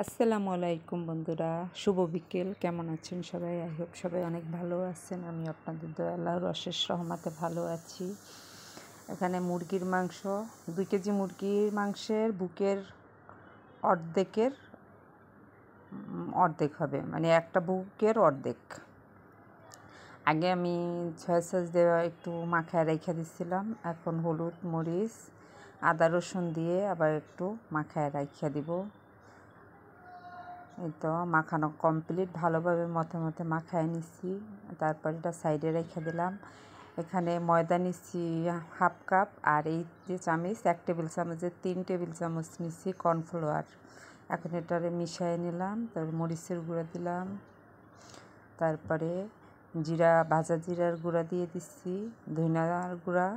আসসালামু আলাইকুম বন্ধুরা, শুভ বিকেল। কেমন আছেন সবাই? আই হোপ সবাই অনেক ভালো আছেন। আমি আপনাদের দয়া আল্লাহর অশেষ রহমতে ভালো আছি। এখানে মুরগির মাংস, 2 কেজি মুরগির মাংসের বুকের অর্ধেকের অর্ধেক হবে, মানে একটা বুকের অর্ধেক। আগে আমি সয়া সস দেওয়া একটু মাখায় রেখে দিচ্ছিলাম, এখন হলুদ মরিচ আদা রসুন দিয়ে আবার একটু মাখায় রেখে দিব। এই তো মাখানো কমপ্লিট, ভালোভাবে মথে মাখায় নিচ্ছি। তারপর এটা সাইডে রেখে দিলাম। এখানে ময়দা নিচ্ছি হাফ কাপ, আর এই যে চামচ 1 টেবিল চামচের 3 টেবিল চামচ নিচ্ছি কর্নফ্লাওয়ার। এখন এটারে মিশিয়ে নিলাম। তারপর মরিচের গুঁড়া দিলাম, তারপরে ভাজা জিরার গুঁড়া দিয়ে দিচ্ছি, ধনিয়ার গুঁড়া।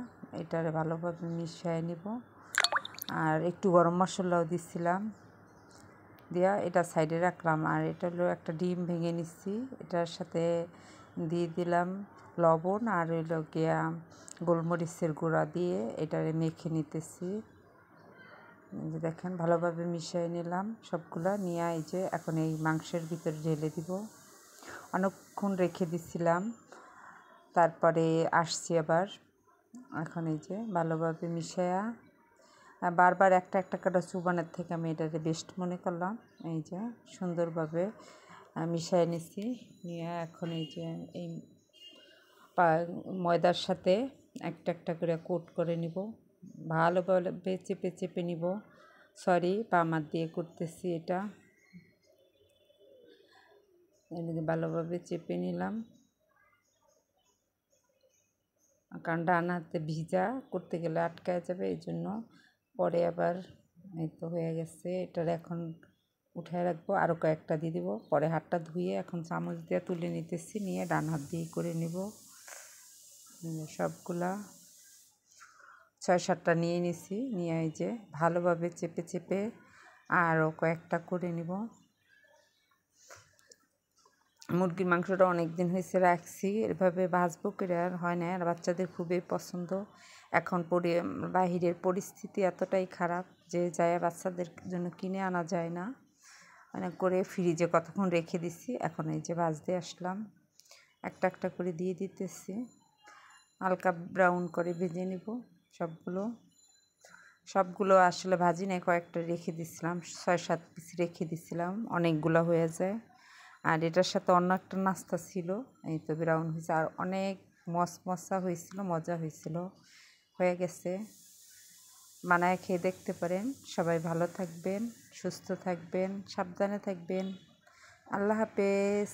এটারে ভালোভাবে মিশিয়ে নিব। আর একটু গরম মশলাও দিচ্ছিলাম, দিয়া এটা সাইডে রাখলাম। আর এটা হলো একটা ডিম ভেঙে নিচ্ছি, এটার সাথে দিয়ে দিলাম লবণ আর হইল গিয়া গোলমরিচের গুঁড়া দিয়ে এটারে মেখে নিতেছি। দেখেন ভালোভাবে মিশিয়ে নিলাম সবগুলা নিয়ে। এই যে এখন এই মাংসের ভিতরে ঢেলে দিব। অনেকক্ষণ রেখে দিছিলাম, তারপরে আসছি আবার। এখন এই যে ভালোভাবে মিশায়া বারবার একটা করে চুবানোর থেকে আমি এটাকে বেস্ট মনে করলাম। এই যে সুন্দরভাবে মিশিয়ে নিচ্ছি। নিয়ে এখন এই যে এই ময়দার সাথে একটা করে কোট করে নিব, ভালোভাবে চেপে নিব। সরি, পামার দিয়ে করতেছি এটা। ভালোভাবে চেপে নিলাম, কারণ ডান হাতে ভিজা, করতে গেলে আটকায় যাবে, এই জন্য। পরে আবার এই তো হয়ে গেছে। এটার এখন উঠায় রাখবো, আরও কয়েকটা দিয়ে দিব। পরে হাতটা ধুয়ে এখন চামচ দিয়ে তুলে নিতেছি, নিয়ে ডান হাত দিয়ে করে নিব। সবগুলা 6-7টা নিয়ে নিছি, নিয়ে এই যে ভালোভাবে চেপে আরও কয়েকটা করে নিব। মুরগির মাংসটা অনেক দিন হয়েছে রাখছি, এভাবে ভাজবো করে আর হয় না। আর বাচ্চাদের খুবই পছন্দ। এখন বাহিরের পরিস্থিতি এতটাই খারাপ যে যায় বাচ্চাদের জন্য কিনে আনা যায় না, মানে করে ফ্রিজে কতক্ষণ রেখে দিছি। এখন এই যে ভাজতে আসলাম, একটা করে দিয়ে দিতেছি। হালকা ব্রাউন করে ভেজে নিব সবগুলো আসলে ভাজি নাই, কয়েকটা রেখে দিছিলাম, 6-7 পিস রেখে দিছিলাম, অনেকগুলো হয়ে যায়। আর এটার সাথে অন্য একটা নাস্তা ছিল, এই তো ব্রাউন হয়েছে, আর অনেক মশমশা হয়েছিল, মজা হয়েছিল। হয়ে গেছে, বানায় খেয়ে দেখতে পারেন। সবাই ভালো থাকবেন, সুস্থ থাকবেন, সাবধানে থাকবেন। আল্লাহ হাফেজ।